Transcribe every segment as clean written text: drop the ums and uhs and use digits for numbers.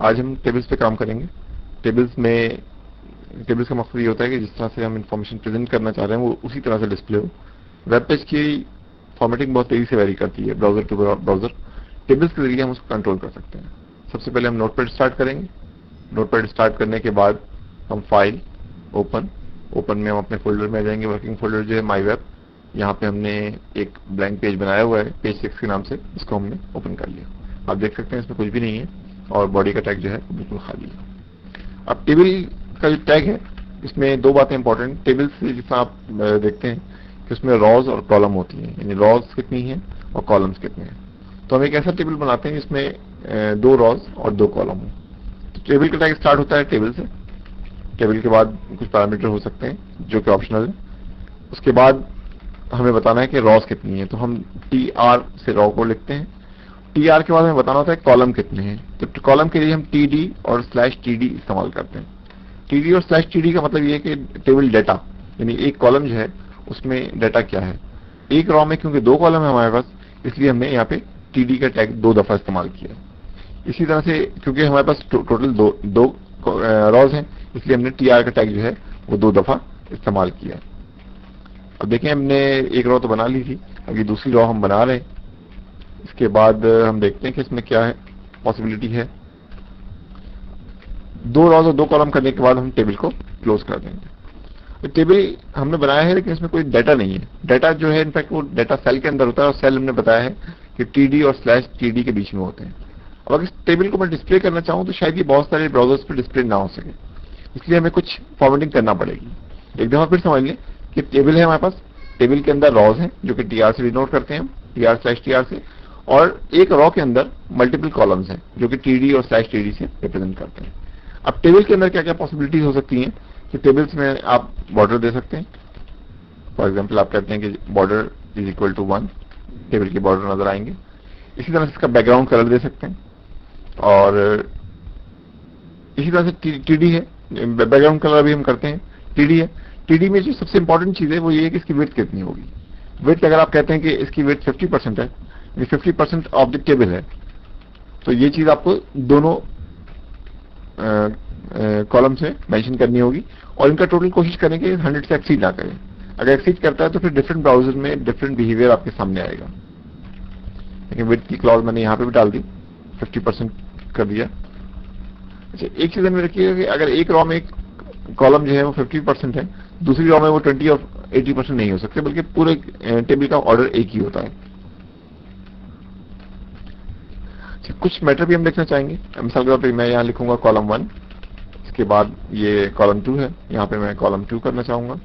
आज हम टेबल्स पे काम करेंगे। टेबल्स का मकसद ये होता है कि जिस तरह से हम इंफॉर्मेशन प्रेजेंट करना चाह रहे हैं वो उसी तरह से डिस्प्ले हो। वेब पेज की फॉर्मेटिंग बहुत तेजी से वेरी करती है ब्राउजर टू ब्राउजर। टेबल्स के जरिए हम उसको कंट्रोल कर सकते हैं। सबसे पहले हम नोटपैड स्टार्ट करेंगे। नोटपैड स्टार्ट करने के बाद हम फाइल ओपन में हम अपने फोल्डर में आ जाएंगे। वर्किंग फोल्डर जो है माई वेब, यहाँ पे हमने एक ब्लैंक पेज बनाया हुआ है पेज 6 के नाम से, इसको हमने ओपन कर लिया। आप देख सकते हैं इसमें कुछ भी नहीं है और बॉडी का टैग जो है बिल्कुल खाली है। अब टेबल का जो टैग है इसमें दो बातें इंपॉर्टेंट। टेबल से जिस आप देखते हैं कि उसमें रॉज और कॉलम होती हैं, यानी रॉज कितनी है और कॉलम्स कितने हैं। तो हम एक ऐसा टेबल बनाते हैं जिसमें 2 रॉज और 2 कॉलम हो। तो टेबल का टैग स्टार्ट होता है टेबल से। टेबल के बाद कुछ पैरामीटर हो सकते हैं जो कि ऑप्शनल है। उसके बाद हमें बताना है कि रॉज कितनी है, तो हम TR से रॉ को लिखते हैं। TR के बाद हमें बताना होता है कॉलम कितने हैं, तो कॉलम के लिए हम TD और /TD इस्तेमाल करते हैं। TD और /TD का मतलब ये है कि टेबल डेटा, यानी एक कॉलम जो है उसमें डेटा क्या है। एक रॉ में क्योंकि 2 कॉलम है हमारे पास, इसलिए हमने यहाँ पे TD का टैग 2 दफा इस्तेमाल किया। इसी तरह से क्योंकि हमारे पास टोटल दो रॉज हैं, इसलिए हमने TR का टैग जो है वो 2 दफा इस्तेमाल किया। अब देखें हमने एक रॉ तो बना ली थी, अभी दूसरी रॉ हम बना रहे हैं। इसके बाद हम देखते हैं कि इसमें क्या है पॉसिबिलिटी है। 2 रॉज और 2 कॉलम करने के बाद हम टेबल को क्लोज कर देंगे। तो टेबल हमने बनाया है लेकिन इसमें कोई डाटा नहीं है। डाटा जो है इनफैक्ट वो डाटा सेल के अंदर होता है और सेल हमने बताया है कि TD और /TD के बीच में होते हैं। अब अगर इस टेबल को मैं डिस्प्ले करना चाहूं तो शायद ये बहुत सारे ब्राउजर्स पर डिस्प्ले ना हो सके, इसलिए हमें कुछ फॉर्मेटिंग करना पड़ेगी। एक दफा फिर समझ लें कि टेबल है हमारे पास, टेबल के अंदर रॉज हैं जो कि TR से डिनोट करते हैं हम, TR/TR से, और एक रॉ के अंदर मल्टीपल कॉलम्स हैं जो कि TD और /TD से रिप्रेजेंट करते हैं। अब टेबल के अंदर क्या क्या पॉसिबिलिटीज हो सकती हैं कि टेबल्स में आप बॉर्डर दे सकते हैं। फॉर एग्जाम्पल आप कहते हैं कि border is equal to 1, table के बॉर्डर नजर आएंगे। इसी तरह से इसका बैकग्राउंड कलर दे सकते हैं, और इसी तरह से TD है, बैकग्राउंड कलर भी हम करते हैं। TD है, TD में जो सबसे इंपॉर्टेंट चीज है वो ये है कि इसकी विड्थ कितनी होगी। विड्थ अगर आप कहते हैं कि इसकी विड्थ 50% है, 50% ऑफ द टेबल है, तो ये चीज आपको दोनों कॉलम से मेंशन करनी होगी और इनका टोटल कोशिश करें कि 100 से एक्सीड ना करें। अगर एक्सीड करता है तो फिर डिफरेंट ब्राउजर में डिफरेंट बिहेवियर आपके सामने आएगा। लेकिन विड्थ की क्लॉज मैंने यहाँ पे भी डाल दी, 50% कर दिया। अच्छा, एक चीज में रखिएगा कि अगर एक रॉ में एक कॉलम जो है वो 50% है, दूसरी रॉ में वो 20 और 80% नहीं हो सकते, बल्कि पूरे टेबल का ऑर्डर एक ही होता है। कुछ मैटर भी हम देखना चाहेंगे। मिसाल के तौर पर मैं यहाँ लिखूंगा कॉलम 1, इसके बाद ये कॉलम 2 है, यहाँ पे मैं कॉलम 2 करना चाहूंगा।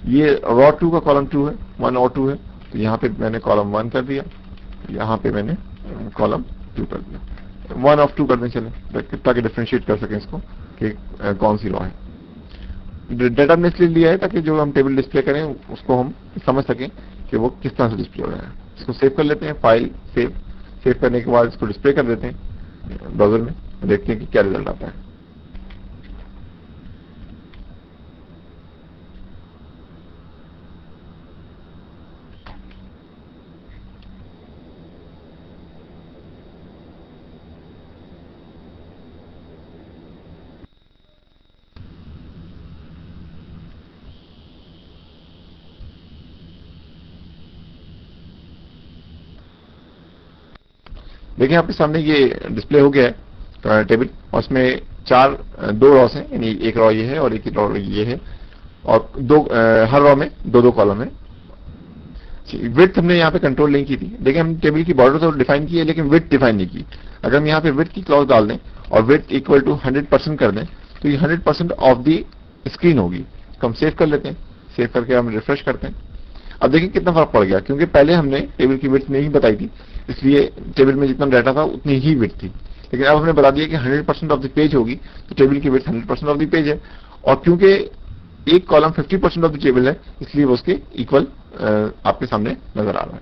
ये रॉ 2 का कॉलम 2 है, 1 और 2 है, तो यहाँ पे मैंने कॉलम 1 कर दिया, यहाँ पे मैंने कॉलम 2 कर दिया। 1 ऑफ 2 कर दें चले, ताकि डिफ्रेंशिएट कर सकें इसको कि कौन सी रॉ है। डेटा हमने इसलिए लिया है ताकि जो हम टेबल डिस्प्ले करें उसको हम समझ सकें कि वो किस तरह से डिस्प्ले हो रहा है। इसको सेव कर लेते हैं, फाइल सेव करने के बाद इसको डिस्प्ले कर देते हैं ब्राउजर में, देखते हैं कि क्या रिजल्ट आता है। देखिए आपके सामने ये डिस्प्ले हो गया है टेबल, और उसमें 2 रॉस हैं, यानी एक रॉ ये है और एक रॉ ये है, और हर रॉ में 2 कॉलम है। विड्थ हमने यहाँ पे कंट्रोल नहीं की थी। देखिए हम टेबल की बॉर्डर तो डिफाइन की है लेकिन विड्थ डिफाइन नहीं की। अगर हम यहाँ पे विड्थ की क्लॉज डाल दें और विड्थ इक्वल टू 100% कर दें तो ये 100% ऑफ दी स्क्रीन होगी। तो हम सेव कर लेते हैं, सेव करके हम रिफ्रेश करते हैं। अब देखिए कितना फर्क पड़ गया, क्योंकि पहले हमने टेबल की विड्थ नहीं बताई थी, इसलिए टेबल में जितना डाटा था उतनी ही विड्थ थी। लेकिन अब हमने बता दिया कि 100% ऑफ द पेज होगी, तो टेबल की विड्थ 100% ऑफ द पेज है, और क्योंकि एक कॉलम 50% ऑफ द टेबल है इसलिए वो उसके इक्वल आपके सामने नजर आ रहा है।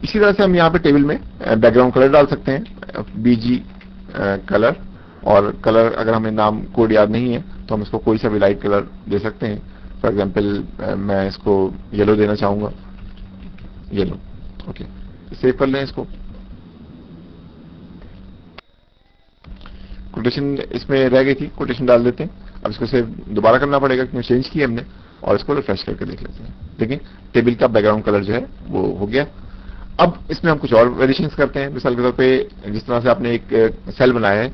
इसी तरह से हम यहाँ पे टेबल में बैकग्राउंड कलर डाल सकते हैं, BG कलर, और कलर अगर हमें नाम कोड याद नहीं है तो हम इसको कोई सा भी लाइट कलर दे सकते हैं। फॉर एग्जाम्पल मैं इसको येलो देना चाहूंगा, येलो, ओके, सेव कर लें इसको। कोटेशन इसमें रह गई थी, कोटेशन डाल देते हैं। अब इसको से दोबारा करना पड़ेगा क्योंकि चेंज किया हमने, और इसको रिफ्रेश करके देख लेते हैं। देखिए टेबल का बैकग्राउंड कलर जो है वो हो गया। अब इसमें हम कुछ और वेरिएशंस करते हैं। मिसाल के तौर पे जिस तरह से आपने एक सेल बनाया है,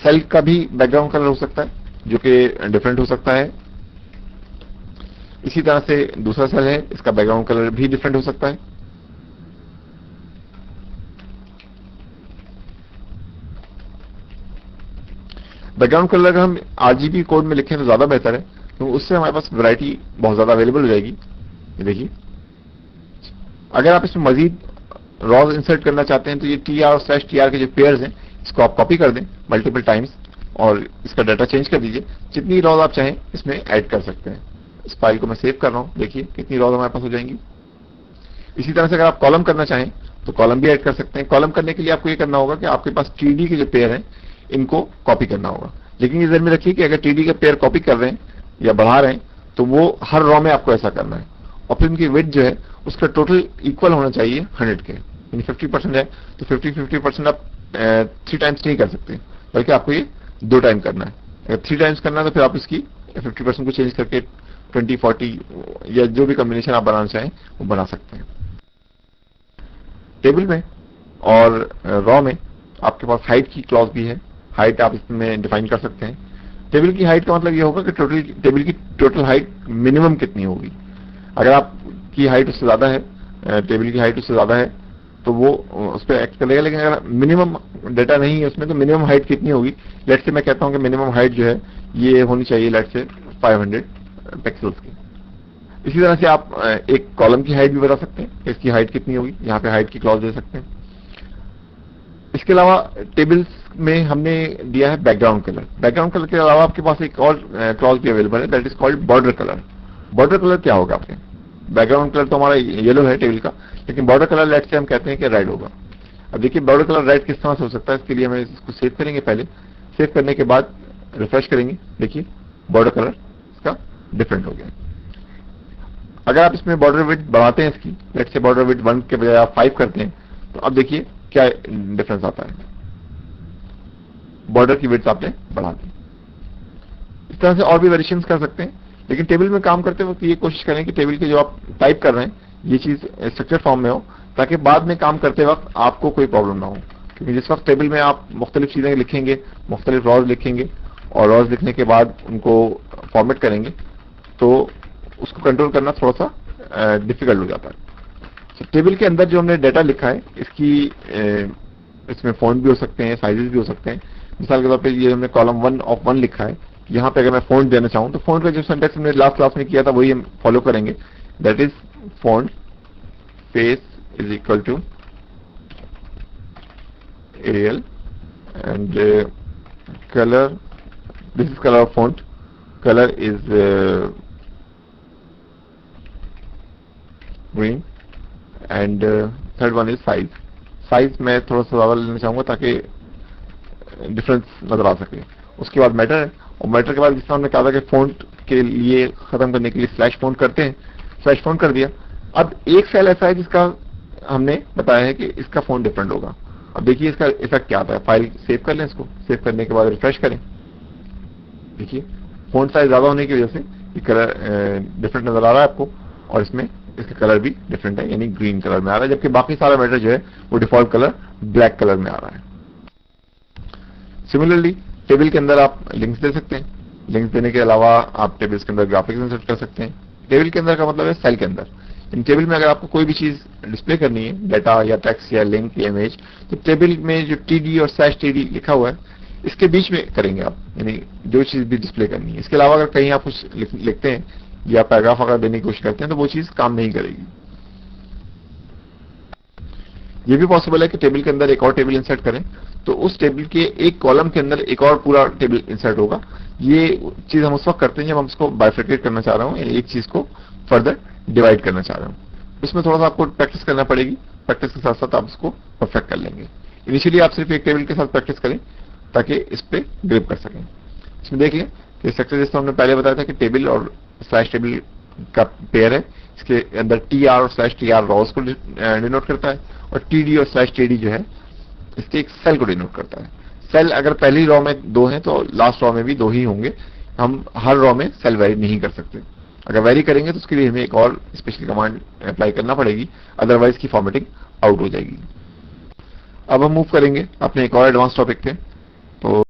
सेल का भी बैकग्राउंड कलर हो सकता है जो कि डिफरेंट हो सकता है। इसी तरह से दूसरा सेल है, इसका बैकग्राउंड कलर भी डिफरेंट हो सकता है। बैकग्राउंड कलर अगर हम आरजीबी कोड में लिखें तो ज्यादा बेहतर है, तो उससे हमारे पास वैरायटी बहुत ज्यादा अवेलेबल हो जाएगी। ये देखिए, अगर आप इसमें मजीद रॉज इंसर्ट करना चाहते हैं तो ये टी आर और स्लैश टी आर के जो पेयर्स हैं इसको आप कॉपी कर दें मल्टीपल टाइम्स और इसका डाटा चेंज कर दीजिए। जितनी रॉज आप चाहें इसमें ऐड कर सकते हैं। इस फाइल को मैं सेव कर रहा हूं, देखिए कितनी रॉज हमारे पास हो जाएंगी। इसी तरह से अगर आप कॉलम करना चाहें तो कॉलम भी ऐड कर सकते हैं। कॉलम करने के लिए आपको ये करना होगा कि आपके पास टीडी के जो पेयर हैं इनको कॉपी करना होगा। लेकिन ये ध्यान में रखिए कि अगर टीडी के पेयर कॉपी कर रहे हैं या बढ़ा रहे हैं तो वो हर रॉ में आपको ऐसा करना है। और फिर इनकी विड्थ जो है उसका टोटल इक्वल होना चाहिए 100 के, यानी 50% है तो 50-50% आप 3 टाइम्स नहीं कर सकते, बल्कि आपको ये 2 टाइम करना है। अगर 3 टाइम्स करना है तो फिर आप इसकी 50% को चेंज करके 20-40 या जो भी कॉम्बिनेशन आप बनाना चाहें वो बना सकते हैं। टेबल में और रॉ में आपके पास हाइट की क्लॉज भी है। हाइट आप इसमें डिफाइन कर सकते हैं। टेबल की हाइट का मतलब ये होगा कि टेबल की टोटल हाइट मिनिमम कितनी होगी। अगर आपकी हाइट उससे ज्यादा है, टेबल की हाइट उससे ज्यादा है तो वो उस पर एक्ट करेगा। लेकिन अगर मिनिमम डाटा नहीं है उसमें तो मिनिमम हाइट कितनी होगी, लेट से मैं कहता हूं कि मिनिमम हाइट जो है ये होनी चाहिए लेट से 500 पिक्सल्स की। इसी तरह से आप एक कॉलम की हाइट भी बता सकते हैं, इसकी हाइट कितनी होगी, यहाँ पे हाइट की क्लॉज दे सकते हैं। इसके अलावा टेबल्स में हमने दिया है बैकग्राउंड कलर। बैकग्राउंड कलर के अलावा आपके पास एक और क्लॉज भी अवेलेबल है, that is called border colour. Border colour क्या होगा आपके, बैकग्राउंड कलर तो हमारा येलो है टेबल का, लेकिन बॉर्डर कलर लेट से हम कहते हैं कि रेड होगा। अब देखिए बॉर्डर कलर रेड किस तरह से हो सकता है, इसके लिए हमें इसको सेव करेंगे। पहले सेव करने के बाद रिफ्रेश करेंगे, देखिए बॉर्डर कलर इसका डिफरेंट हो गया। अगर आप इसमें बॉर्डर विड्थ बढ़ाते हैं इसकी, लेट से बॉर्डर विड्थ 1 के बजाय आप 5 करते हैं तो अब देखिए क्या डिफरेंस आता है, बॉर्डर की विड्थ आपने बढ़ा दी। इस तरह से और भी वेरिएशंस कर सकते हैं, लेकिन टेबल में काम करते वक्त ये कोशिश करें कि टेबल के जो आप टाइप कर रहे हैं ये चीज स्ट्रक्चर फॉर्म में हो, ताकि बाद में काम करते वक्त आपको कोई प्रॉब्लम ना हो। क्योंकि जिस वक्त टेबल में आप मुख्तलिफ चीजें लिखेंगे, मुख्तलिफ रॉज लिखेंगे और रॉज लिखने के बाद उनको फॉर्मेट करेंगे तो उसको कंट्रोल करना थोड़ा सा डिफिकल्ट हो जाता है। तो टेबल के अंदर जो हमने डाटा लिखा है इसमें फॉन्ट भी हो सकते हैं, साइजेस भी हो सकते हैं। मिसाल के तौर पे ये हमने कॉलम 1 ऑफ 1 लिखा है, यहाँ पे अगर मैं फॉन्ट देना चाहूं तो फॉन्ट का जो सिंटैक्स हमने लास्ट क्लास में किया था वही हम फॉलो करेंगे। That is font face is equal to Arial and colour, this is colour of font, colour is green and third one is size. Size मैं थोड़ा सा ज्यादा लेना चाहूंगा ताकि डिफरेंस नजर आ सके। उसके बाद मैटर है, और मैटर के बाद जिस तरह हमने कहा था कि फॉन्ट के लिए खत्म करने के लिए स्लैश फॉन्ट करते हैं, स्लैश फॉन्ट कर दिया। अब एक सेल ऐसा है जिसका हमने बताया है कि इसका फॉन्ट डिफरेंट होगा। अब देखिए इसका इफेक्ट क्या आता है। फाइल सेव कर लें, इसको सेव करने के बाद रिफ्रेश करें, देखिए फॉन्ट साइज ज्यादा होने की वजह से ये कलर डिफरेंट नजर आ रहा है आपको, और इसमें इसका कलर भी डिफरेंट है, यानी ग्रीन कलर में आ रहा है, जबकि बाकी सारा मैटर जो है वो डिफॉल्ट कलर ब्लैक कलर में आ रहा है। सिमिलरली टेबल के अंदर आप लिंक्स दे सकते हैं। लिंक्स देने के अलावा आप टेबल्स के अंदर ग्राफिक्स इंसर्ट कर सकते हैं। टेबल के अंदर का मतलब है सेल के अंदर। इन टेबल में अगर आपको कोई भी चीज डिस्प्ले करनी है, डाटा या टेक्स्ट या लिंक या इमेज, तो टेबल में जो टीडी और स्लैश टीडी लिखा हुआ है इसके बीच में करेंगे आप, यानी जो चीज भी डिस्प्ले करनी है। इसके अलावा अगर कहीं आप कुछ लिखते हैं या पैराग्राफ अगर देने की कोशिश करते हैं तो वो चीज काम नहीं करेगी। ये भी पॉसिबल है कि टेबल के अंदर एक और टेबल इंसर्ट करें तो उस टेबल के एक कॉलम के अंदर एक और पूरा टेबल इंसर्ट होगा। ये चीज हम उस वक्त करते हैं जब हम उसको बाइफरकेट करना चाह रहे हो, यानी एक चीज को फर्दर डिवाइड करना चाह रहे हो। इसमें थोड़ा सा आपको प्रैक्टिस करना पड़ेगी, प्रैक्टिस के साथ साथ आप उसको परफेक्ट कर लेंगे। इनिशियली आप सिर्फ एक टेबल के साथ प्रैक्टिस करें ताकि इस पे ग्रिप कर सकें। इसमें देख लें कि स्ट्रक्चर जैसे हमने पहले बताया था कि टेबल और स्लैश टेबल का पेयर है, इसके अंदर टी आर और स्लैश टी आर रॉज को डिनोट करता है, और टीडी और स्लैश टीडी जो है इसके एक सेल को डिनोट करता है। सेल अगर पहली रॉ में 2 हैं तो लास्ट रॉ में भी 2 ही होंगे, हम हर रॉ में सेल वेरी नहीं कर सकते। अगर वेरी करेंगे तो उसके लिए हमें एक और स्पेशल कमांड अप्लाई करना पड़ेगी, अदरवाइज की फॉर्मेटिंग आउट हो जाएगी। अब हम मूव करेंगे अपने एक और एडवांस टॉपिक पे। तो